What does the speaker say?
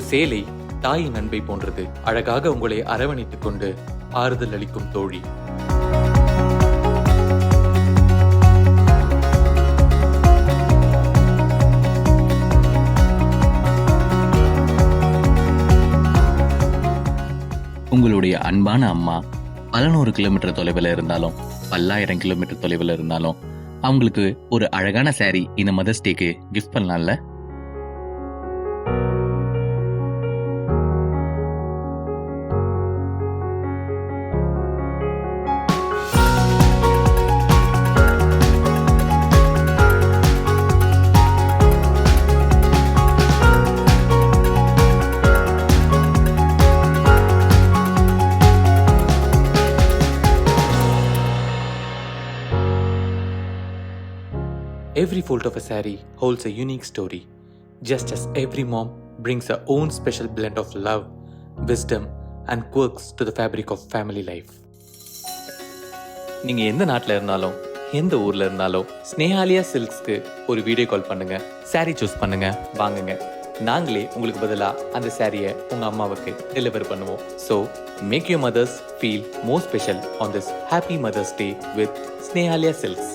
சேலை தாயின் அன்பை போன்றது. அழகாக உங்களை அரவணைத்துக் கொண்டு ஆறுதல் அளிக்கும் தோழி. உங்களுடைய அன்பான அம்மா பல 100 கிலோமீட்டர் தொலைவில் இருந்தாலும் 1000 கிலோமீட்டர் தொலைவில் இருந்தாலும் அவங்களுக்கு ஒரு அழகான சாரி இந்த மதர்ஸ் டேக்கு கிஃப்ட் பண்ணலாம்ல. Every fold of a saree holds a unique story, just as every mom brings her own special blend of love, wisdom, and quirks to the fabric of family life. நீங்க எந்த நாட்டில் இருந்தாலும் எந்த ஊர்ல இருந்தாலும் ஸ்னேஹாலயா சில்க்ஸ்க்கு ஒரு video call பண்ணுங்க, saree choose பண்ணுங்க, வாங்குங்க. நாங்களே உங்களுக்கு பதிலா அந்த சாரியை உங்க அம்மாவுக்கு டெலிவர் பண்ணுவோம். So make your mothers feel more special on this happy Mother's Day with Snehalaya Silks.